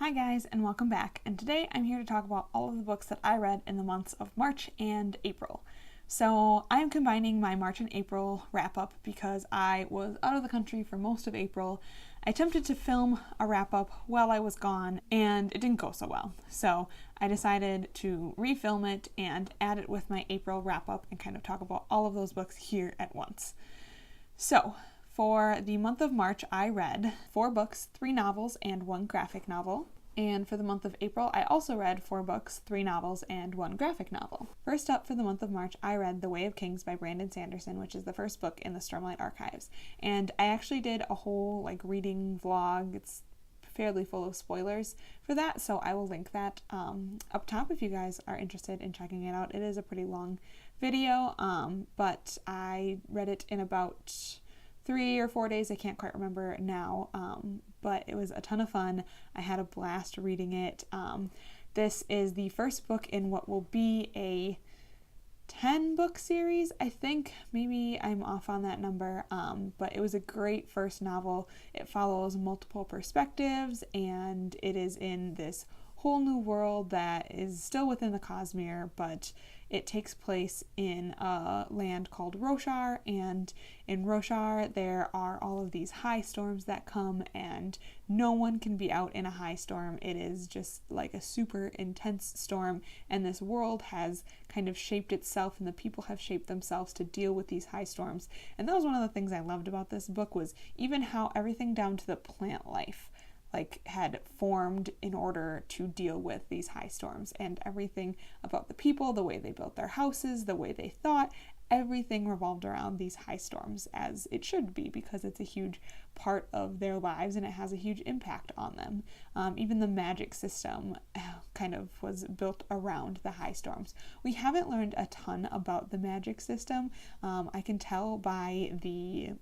Hi guys, and welcome back, and today I'm here to talk about all of the books that I read in the months of March and April. So I'm combining my March and April wrap-up because I was out of the country for most of April. I attempted to film a wrap-up while I was gone, and it didn't go so well. So I decided to refilm it and add it with my April wrap-up and kind of talk about all of those books here at once. So, for the month of March, I read 4 books, 3 novels, and 1 graphic novel. And for the month of April, I also read 4 books, 3 novels, and 1 graphic novel. First up for the month of March, I read The Way of Kings by Brandon Sanderson, which is the first book in the Stormlight Archives. And I actually did a whole reading vlog. It's fairly full of spoilers for that, so I will link that up top if you guys are interested in checking it out. It is a pretty long video, but I read it in about 3 or 4 days, I can't quite remember now, but it was a ton of fun. I had a blast reading it. This is the first book in what will be a 10-book series, I think. Maybe I'm off on that number, but it was a great first novel. It follows multiple perspectives, and it is in this whole new world that is still within the Cosmere, but it takes place in a land called Roshar, and in Roshar there are all of these high storms that come, and no one can be out in a high storm. It is just like a super intense storm, and this world has kind of shaped itself, and the people have shaped themselves to deal with these high storms. And that was one of the things I loved about this book, was even how everything down to the plant life had formed in order to deal with these high storms, and everything about the people, the way they built their houses, the way they thought, everything revolved around these high storms, as it should be, because it's a huge part of their lives and it has a huge impact on them. Even the magic system kind of was built around the high storms. We haven't learned a ton about the magic system. I can tell by the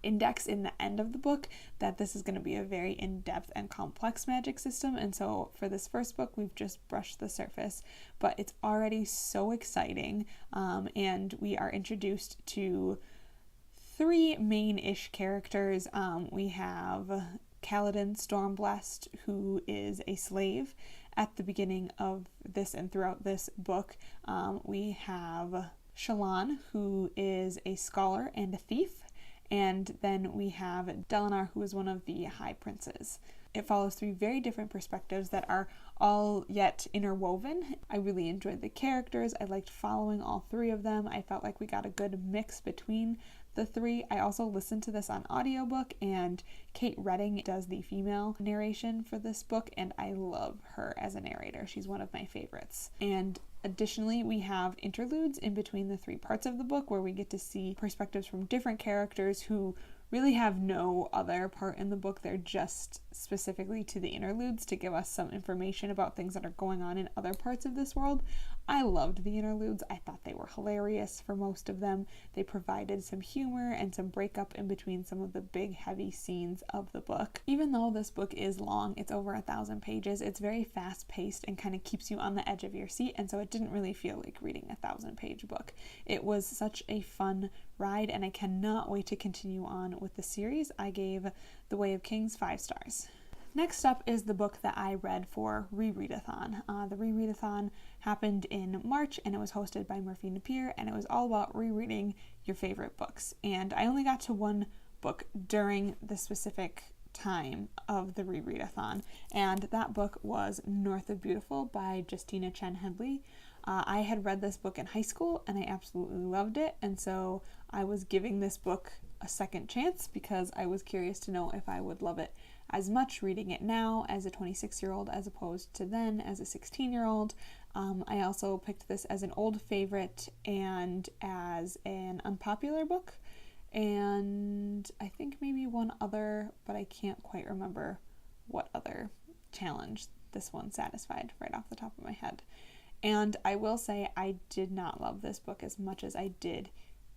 index in the end of the book that this is going to be a very in-depth and complex magic system, and so for this first book we've just brushed the surface, but it's already so exciting, and we are introduced to 3 main-ish characters. We have Kaladin Stormblessed, who is a slave at the beginning of this and throughout this book. We have Shallan, who is a scholar and a thief. And then we have Dalinar, who is one of the High Princes. It follows 3 very different perspectives that are all yet interwoven. I really enjoyed the characters. I liked following all 3 of them. I felt like we got a good mix between the 3. I also listened to this on audiobook, and Kate Redding does the female narration for this book, and I love her as a narrator. She's one of my favorites. And additionally, we have interludes in between the 3 parts of the book where we get to see perspectives from different characters who really have no other part in the book. They're just specifically to the interludes to give us some information about things that are going on in other parts of this world. I loved the interludes. I thought they were hilarious for most of them. They provided some humor and some breakup in between some of the big heavy scenes of the book. Even though this book is long, it's over 1,000 pages, it's very fast paced and kind of keeps you on the edge of your seat, and so it didn't really feel like reading a 1,000-page book. It was such a fun ride, and I cannot wait to continue on with the series. I gave The Way of Kings 5 stars. Next up is the book that I read for Rereadathon. The Rereadathon happened in March, and it was hosted by Murphy Napier, and it was all about rereading your favorite books. And I only got to 1 book during the specific time of the Rereadathon, and that book was North of Beautiful by Justina Chen Headley. I had read this book in high school, and I absolutely loved it, and so I was giving this book a second chance because I was curious to know if I would love it as much reading it now as a 26-year-old as opposed to then as a 16-year-old. I also picked this as an old favorite and as an unpopular book, and I think maybe one other, but I can't quite remember what other challenge this one satisfied right off the top of my head. And I will say I did not love this book as much as I did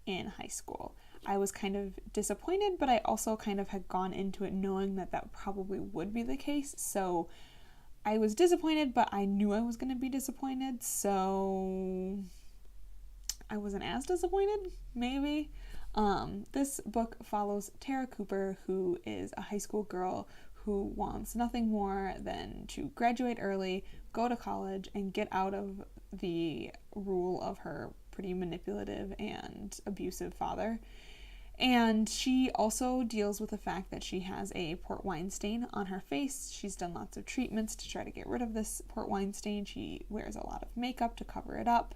in high school. I was kind of disappointed, but I also kind of had gone into it knowing that that probably would be the case. So I was disappointed, but I knew I was going to be disappointed, so I wasn't as disappointed, maybe. This book follows Tara Cooper, who is a high school girl who wants nothing more than to graduate early, go to college, and get out of the rule of her pretty manipulative and abusive father. And she also deals with the fact that she has a port wine stain on her face. She's done lots of treatments to try to get rid of this port wine stain. She wears a lot of makeup to cover it up.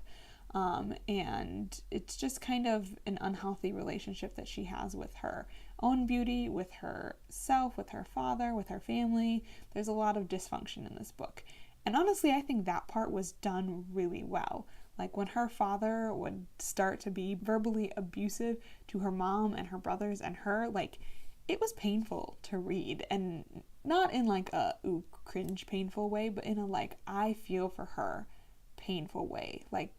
And it's just kind of an unhealthy relationship that she has with her own beauty, with herself, with her father, with her family. There's a lot of dysfunction in this book. And honestly, I think that part was done really well. Like when her father would start to be verbally abusive to her mom and her brothers and her, like, it was painful to read, and not in like a ooh cringe painful way, but in a like I feel for her painful way. Like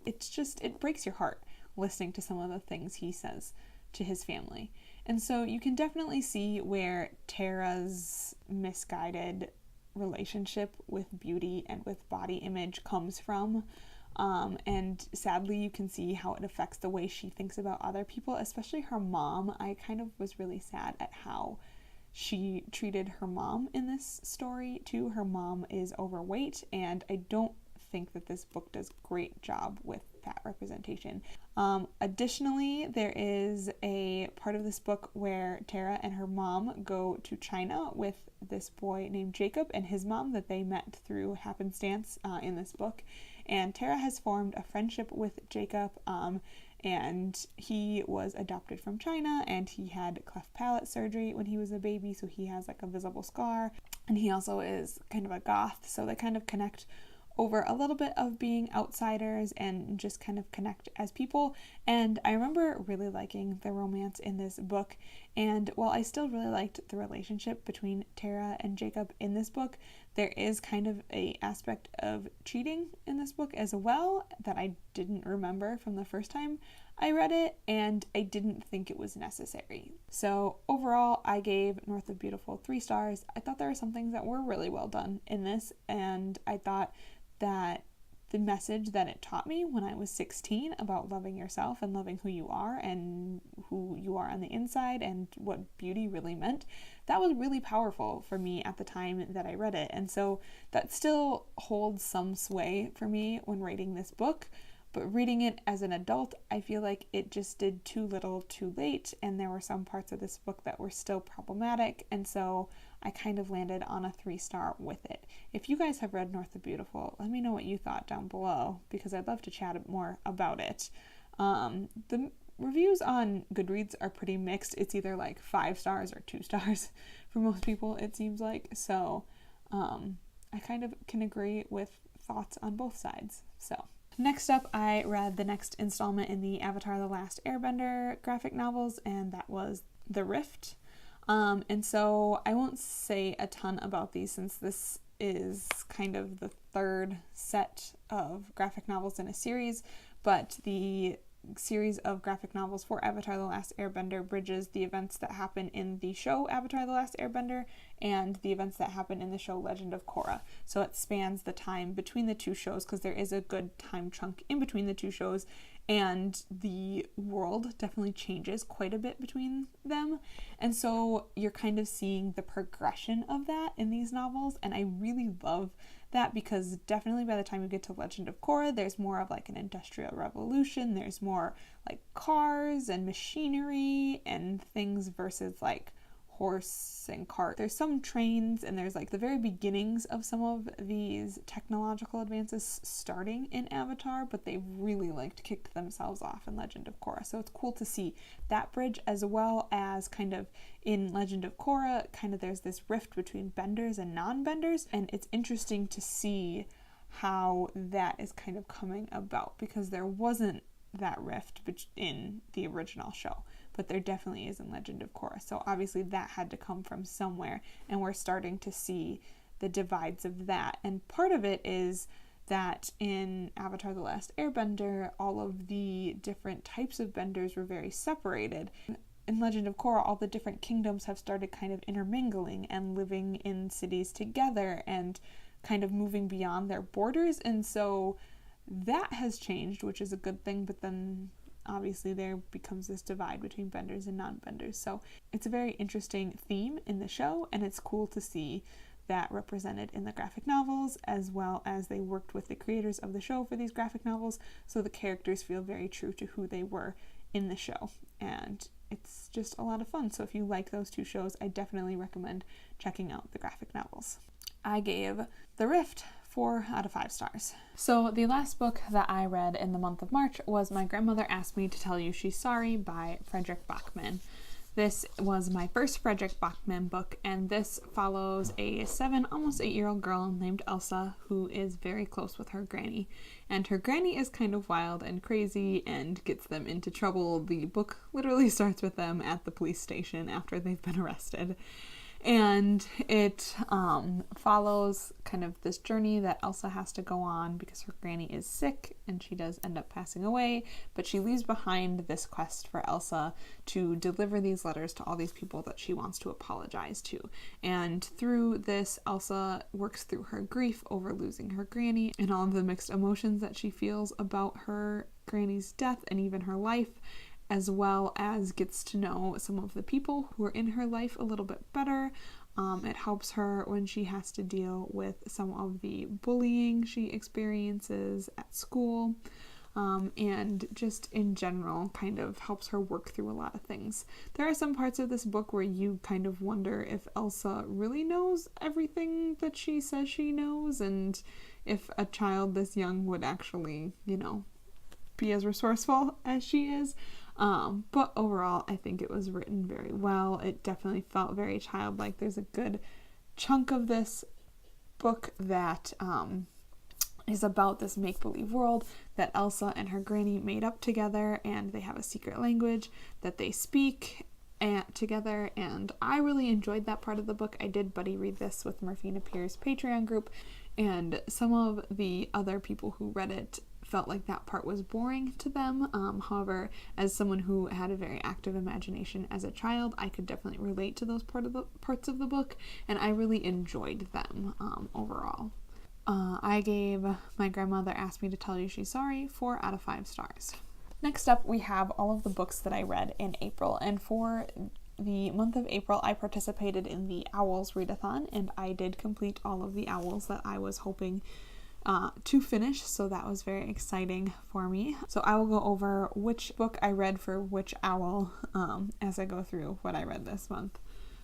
it's just, it breaks your heart listening to some of the things he says to his family. And so you can definitely see where Tara's misguided relationship with beauty and with body image comes from. And sadly, you can see how it affects the way she thinks about other people, especially her mom. I kind of was really sad at how she treated her mom in this story too. Her mom is overweight, and I don't think that this book does a great job with that representation. Additionally, there is a part of this book where Tara and her mom go to China with this boy named Jacob and his mom that they met through happenstance in this book. And Tara has formed a friendship with Jacob, and he was adopted from China, and he had cleft palate surgery when he was a baby, so he has like a visible scar, and he also is kind of a goth, so they kind of connect over a little bit of being outsiders and just kind of connect as people. And I remember really liking the romance in this book, and while I still really liked the relationship between Tara and Jacob in this book, there is kind of a aspect of cheating in this book as well that I didn't remember from the first time I read it, and I didn't think it was necessary. So overall, I gave North of Beautiful 3 stars. I thought there were some things that were really well done in this, and I thought that the message that it taught me when I was 16 about loving yourself and loving who you are and who you are on the inside and what beauty really meant, that was really powerful for me at the time that I read it. And so that still holds some sway for me when writing this book. But reading it as an adult, I feel like it just did too little too late, and there were some parts of this book that were still problematic, and so I kind of landed on a 3-star with it. If you guys have read North of Beautiful, let me know what you thought down below, because I'd love to chat more about it. The reviews on Goodreads are pretty mixed. It's either like 5 stars or 2 stars for most people, it seems like, so I kind of can agree with thoughts on both sides. So next up, I read the next installment in the Avatar: The Last Airbender graphic novels, and that was The Rift. And so I won't say a ton about these since this is kind of the third set of graphic novels in a series, but the series of graphic novels for Avatar: The Last Airbender bridges the events that happen in the show Avatar: The Last Airbender and the events that happen in the show Legend of Korra. So it spans the time between the two shows because there is a good time chunk in between the two shows, and the world definitely changes quite a bit between them. And so you're kind of seeing the progression of that in these novels, and I really love that because definitely by the time you get to Legend of Korra, there's more of like an industrial revolution. There's more like cars and machinery and things versus like horse and cart. There's some trains, and there's like the very beginnings of some of these technological advances starting in Avatar, but they really like kicked themselves off in Legend of Korra. So it's cool to see that bridge, as well as kind of in Legend of Korra, kind of there's this rift between benders and non-benders, and it's interesting to see how that is kind of coming about because there wasn't that rift in the original show, but there definitely is in Legend of Korra. So obviously that had to come from somewhere, and we're starting to see the divides of that. And part of it is that in Avatar: The Last Airbender, all of the different types of benders were very separated. In Legend of Korra, all the different kingdoms have started kind of intermingling and living in cities together and kind of moving beyond their borders, and so that has changed, which is a good thing. But then obviously there becomes this divide between benders and non-benders. So it's a very interesting theme in the show, and it's cool to see that represented in the graphic novels, as well as they worked with the creators of the show for these graphic novels, so the characters feel very true to who they were in the show. And it's just a lot of fun. So if you like those two shows, I definitely recommend checking out the graphic novels. I gave The Rift 4 out of 5 stars. So the last book that I read in the month of March was My Grandmother Asked Me to Tell You She's Sorry by Fredrik Backman. This was my first Fredrik Backman book, and this follows a 7, almost 8-year-old girl named Elsa who is very close with her granny. And her granny is kind of wild and crazy and gets them into trouble. The book literally starts with them at the police station after they've been arrested. And it follows kind of this journey that Elsa has to go on because her granny is sick and she does end up passing away, but she leaves behind this quest for Elsa to deliver these letters to all these people that she wants to apologize to. And through this, Elsa works through her grief over losing her granny and all of the mixed emotions that she feels about her granny's death and even her life, as well as gets to know some of the people who are in her life a little bit better. It helps her when she has to deal with some of the bullying she experiences at school, and just in general kind of helps her work through a lot of things. There are some parts of this book where you kind of wonder if Elsa really knows everything that she says she knows, and if a child this young would actually, be as resourceful as she is. But overall, I think it was written very well. It definitely felt very childlike. There's a good chunk of this book that is about this make-believe world that Elsa and her granny made up together, and they have a secret language that they speak together, and I really enjoyed that part of the book. I did buddy read this with Murphina Pier's Patreon group, and some of the other people who read it felt like that part was boring to them. However, as someone who had a very active imagination as a child, I could definitely relate to those parts of the book, and I really enjoyed them overall. I gave My Grandmother Asked Me to Tell You She's Sorry 4 out of 5 stars. Next up, we have all of the books that I read in April, and for the month of April, I participated in the Owls Readathon, and I did complete all of the Owls that I was hoping to finish, so that was very exciting for me. So I will go over which book I read for which owl as I go through what I read this month.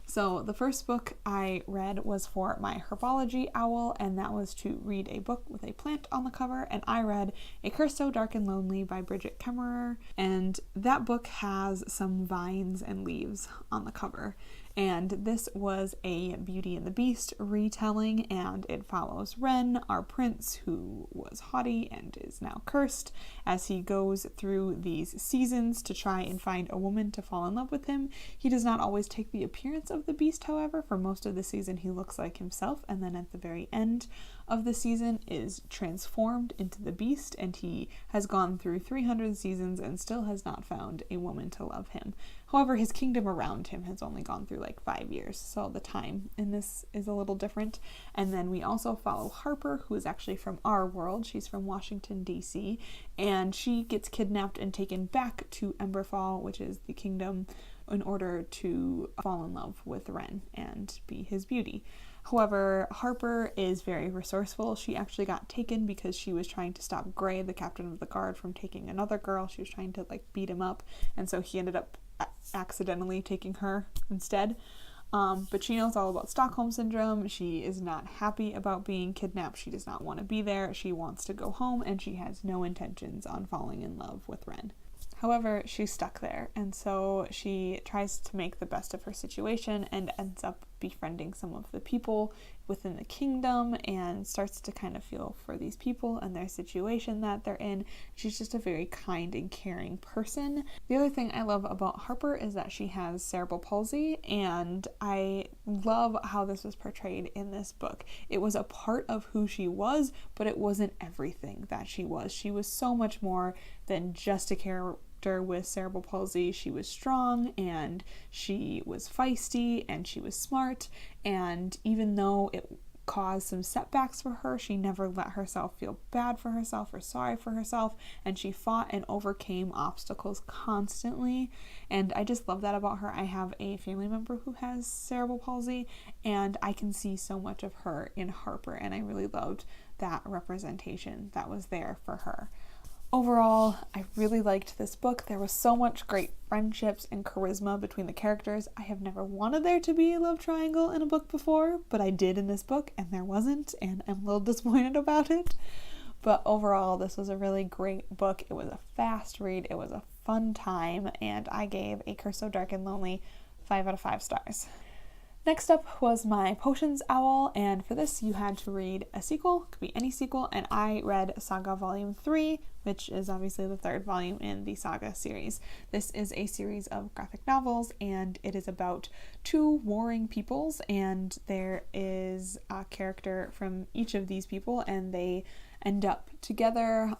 So the first book I read was for my herbology owl, and that was to read a book with a plant on the cover, and I read A Curse So Dark and Lonely by Brigid Kemmerer, and that book has some vines and leaves on the cover. And this was a Beauty and the Beast retelling, and it follows Ren, our prince, who was haughty and is now cursed, as he goes through these seasons to try and find a woman to fall in love with him. He does not always take the appearance of the beast, however. For most of the season he looks like himself, and then at the very end of the season is transformed into the beast, and he has gone through 300 seasons and still has not found a woman to love him. However, his kingdom around him has only gone through like 5 years, so the time in this is a little different. And then we also follow Harper, who is actually from our world. She's from Washington, D.C., and she gets kidnapped and taken back to Emberfall, which is the kingdom, in order to fall in love with Ren and be his beauty. However, Harper is very resourceful. She actually got taken because she was trying to stop Gray, the captain of the guard, from taking another girl. She was trying to beat him up, and so he ended up accidentally taking her instead. But she knows all about Stockholm Syndrome. She is not happy about being kidnapped. She does not want to be there. She wants to go home, and she has no intentions on falling in love with Ren. However, she's stuck there, and so she tries to make the best of her situation and ends up befriending some of the people within the kingdom and starts to kind of feel for these people and their situation that they're in. She's just a very kind and caring person. The other thing I love about Harper is that she has cerebral palsy, and I love how this was portrayed in this book. It was a part of who she was, but it wasn't everything that she was. She was so much more than just a character with cerebral palsy. She was strong, and she was feisty, and she was smart, and even though it caused some setbacks for her. She never let herself feel bad for herself or sorry for herself, and she fought and overcame obstacles constantly, and I just love that about her. I have a family member who has cerebral palsy, and I can see so much of her in Harper, and I really loved that representation that was there for her. Overall, I really liked this book. There was so much great friendships and charisma between the characters. I have never wanted there to be a love triangle in a book before, but I did in this book, and there wasn't, and I'm a little disappointed about it. But overall, this was a really great book. It was a fast read, it was a fun time, and I gave A Curse So Dark and Lonely 5 out of 5 stars. Next up was my Potions Owl, and for this you had to read a sequel, could be any sequel, and I read Saga Volume 3, which is obviously the third volume in the Saga series. This is a series of graphic novels, and it is about two warring peoples, and there is a character from each of these people, and they end up together.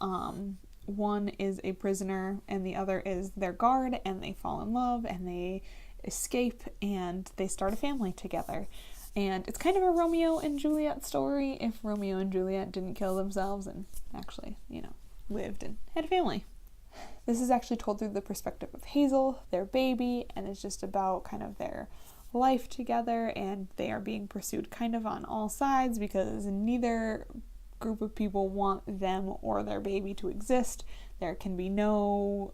One is a prisoner, and the other is their guard, and they fall in love, and they escape, and they start a family together. And it's kind of a Romeo and Juliet story if Romeo and Juliet didn't kill themselves and actually, lived and had a family. This is actually told through the perspective of Hazel, their baby, and it's just about kind of their life together, and they are being pursued kind of on all sides because neither group of people want them or their baby to exist. There can be no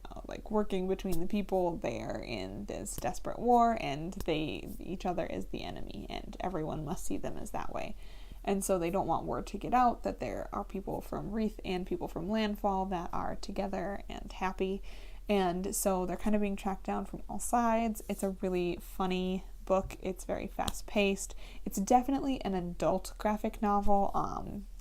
working between the people. They are in this desperate war, and each other is the enemy, and everyone must see them as that way. And so they don't want word to get out that there are people from Wreath and people from Landfall that are together and happy. And so they're kind of being tracked down from all sides. It's a really funny book. It's very fast-paced. It's definitely an adult graphic novel,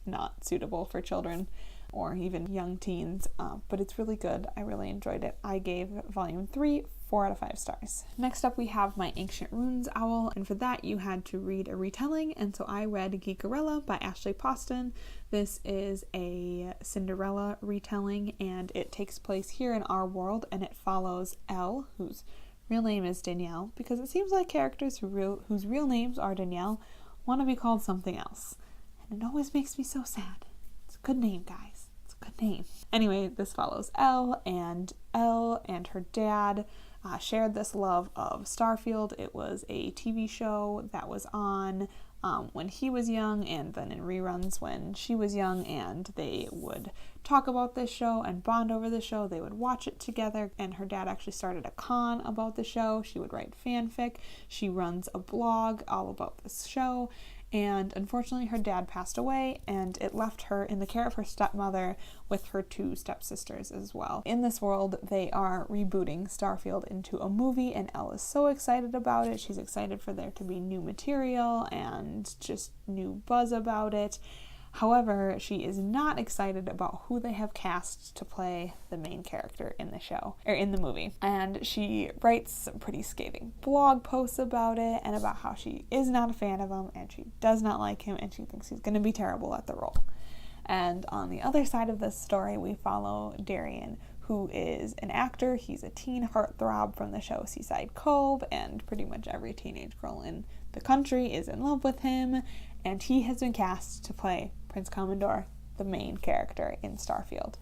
not suitable for children or even young teens, but it's really good. I really enjoyed it. I gave Volume 3 4 out of 5 stars. Next up we have my Ancient Runes Owl, and for that you had to read a retelling, and so I read Geekerella by Ashley Poston. This is a Cinderella retelling, and it takes place here in our world, and it follows Elle, whose real name is Danielle, because it seems like characters whose real names are Danielle want to be called something else. And it always makes me so sad. It's a good name, guys. It's a good name. Anyway, this follows Elle and her dad shared this love of Starfield. It was a TV show that was on when he was young, and then in reruns when she was young, and they would talk about this show and bond over the show. They would watch it together, and her dad actually started a con about the show. She would write fanfic. She runs a blog all about this show. And unfortunately her dad passed away, and it left her in the care of her stepmother with her two stepsisters as well. In this world, they are rebooting Starfield into a movie, and Elle is so excited about it. She's excited for there to be new material and just new buzz about it. However, she is not excited about who they have cast to play the main character in the show, or in the movie. And she writes some pretty scathing blog posts about it, and about how she is not a fan of him, and she does not like him, and she thinks he's going to be terrible at the role. And on the other side of this story, we follow Darian, who is an actor. He's a teen heartthrob from the show Seaside Cove, and pretty much every teenage girl in the country is in love with him, and he has been cast to play Prince Commodore, the main character in Starfield.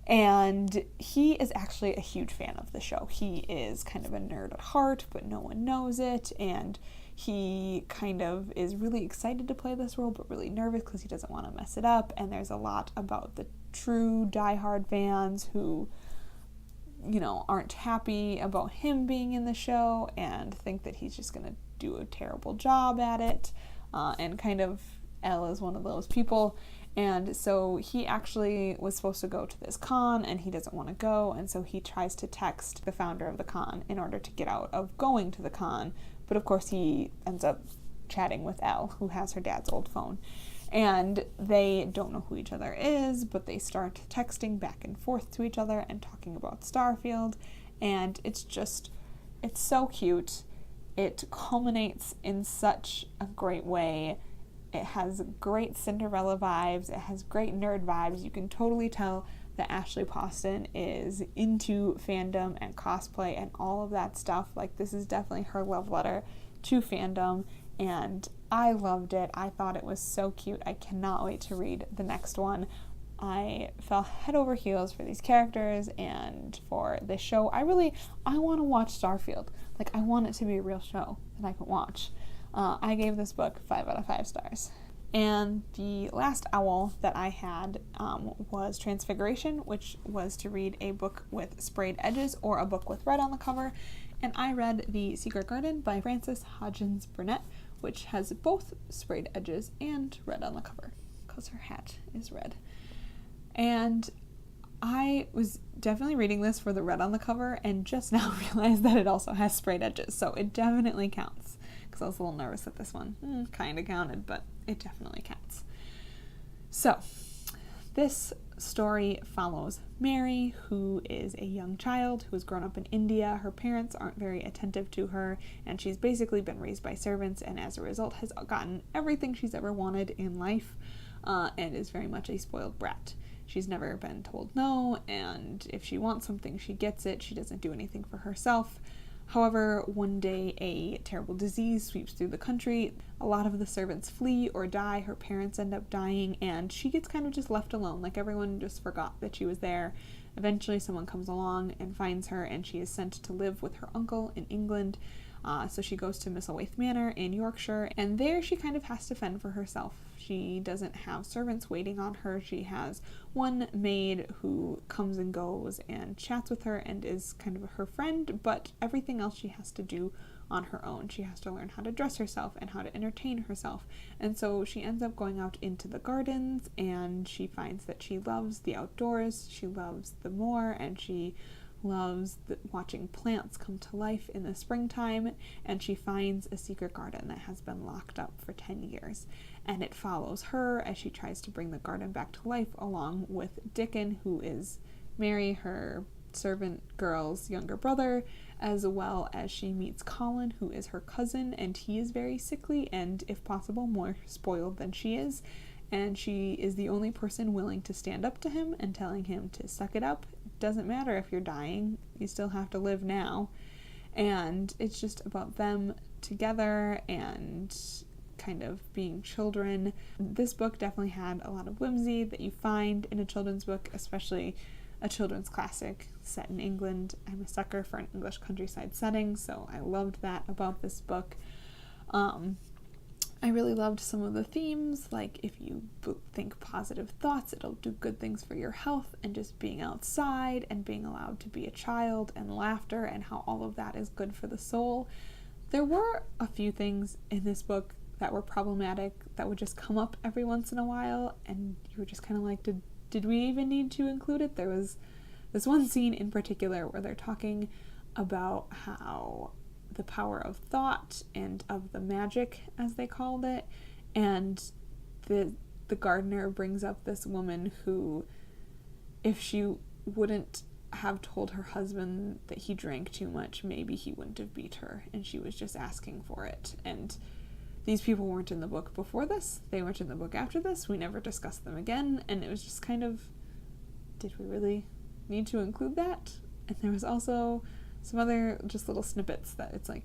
And he is actually a huge fan of the show. He is kind of a nerd at heart, but no one knows it, and he kind of is really excited to play this role, but really nervous because he doesn't want to mess it up. And there's a lot about the true diehard fans who, aren't happy about him being in the show and think that he's just going to do a terrible job at it. And kind of Elle is one of those people. And so he actually was supposed to go to this con, and he doesn't want to go, and so he tries to text the founder of the con in order to get out of going to the con. But of course he ends up chatting with Elle, who has her dad's old phone. And they don't know who each other is, but they start texting back and forth to each other and talking about Starfield. And it's so cute. It culminates in such a great way. It has great Cinderella vibes. It has great nerd vibes. You can totally tell that Ashley Poston is into fandom and cosplay and all of that stuff. Like, this is definitely her love letter to fandom. and I loved it. I thought it was so cute. I cannot wait to read the next one. I fell head over heels for these characters and for this show. I want to watch Starfield. Like, I want it to be a real show that I can watch. I gave this book 5 out of 5 stars. And the last owl that I had was Transfiguration, which was to read a book with sprayed edges or a book with red on the cover. And I read The Secret Garden by Frances Hodgson Burnett, which has both sprayed edges and red on the cover, because her hat is red. And I was definitely reading this for the red on the cover and just now realized that it also has sprayed edges, so it definitely counts. Because I was a little nervous that this one kind of counted, but it definitely counts. So, this story follows Mary, who is a young child who has grown up in India. Her parents aren't very attentive to her, and she's basically been raised by servants, and as a result has gotten everything she's ever wanted in life, and is very much a spoiled brat. She's never been told no, and if she wants something, she gets it. She doesn't do anything for herself. However, one day a terrible disease sweeps through the country. A lot of the servants flee or die. Her parents end up dying, and she gets kind of just left alone. Like, everyone just forgot that she was there. Eventually, someone comes along and finds her, and she is sent to live with her uncle in England. So she goes to Misselthwaite Manor in Yorkshire, and there she kind of has to fend for herself. She doesn't have servants waiting on her. She has one maid who comes and goes and chats with her and is kind of her friend, but everything else she has to do on her own. She has to learn how to dress herself and how to entertain herself. And so she ends up going out into the gardens, and she finds that she loves the outdoors, she loves the moor, and she loves watching plants come to life in the springtime, and she finds a secret garden that has been locked up for 10 years. And it follows her as she tries to bring the garden back to life, along with Dickon, who is Mary, her servant girl's younger brother, as well as she meets Colin, who is her cousin, and he is very sickly and, if possible, more spoiled than she is. And she is the only person willing to stand up to him and telling him to suck it up. It doesn't matter if you're dying, you still have to live now. And it's just about them together and kind of being children. This book definitely had a lot of whimsy that you find in a children's book, especially a children's classic set in England. I'm a sucker for an English countryside setting, so I loved that about this book. I really loved some of the themes, like if you think positive thoughts, it'll do good things for your health, and just being outside and being allowed to be a child, and laughter, and how all of that is good for the soul. There were a few things in this book that were problematic that would just come up every once in a while, and you were just kind of like, did we even need to include it? There was this one scene in particular where they're talking about how the power of thought and of the magic, as they called it, and the gardener brings up this woman who, if she wouldn't have told her husband that he drank too much, maybe he wouldn't have beat her, and she was just asking for it. And these people weren't in the book before this, they weren't in the book after this, we never discussed them again, and it was just kind of, did we really need to include that? And there was also some other just little snippets that it's like,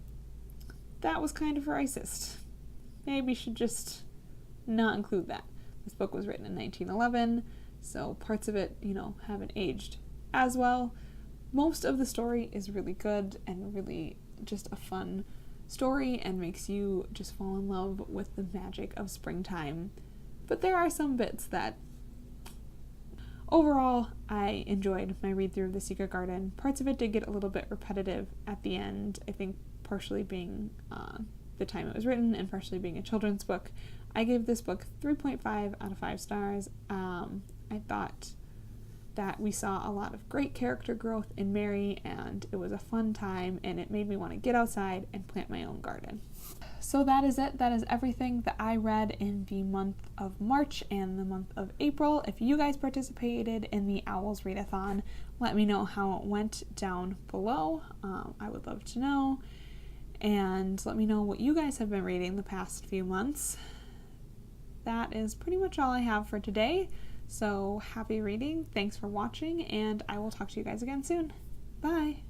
that was kind of racist. Maybe you should just not include that. This book was written in 1911, so parts of it, haven't aged as well. Most of the story is really good and really just a fun story and makes you just fall in love with the magic of springtime. But there are some bits that overall, I enjoyed my read-through of The Secret Garden. Parts of it did get a little bit repetitive at the end, I think partially being the time it was written and partially being a children's book. I gave this book 3.5 out of 5 stars. I thought that we saw a lot of great character growth in Mary, and it was a fun time, and it made me want to get outside and plant my own garden. So that is it. That is everything that I read in the month of March and the month of April. If you guys participated in the Owls Readathon, let me know how it went down below. I would love to know. And let me know what you guys have been reading the past few months. That is pretty much all I have for today. So happy reading. Thanks for watching, and I will talk to you guys again soon. Bye!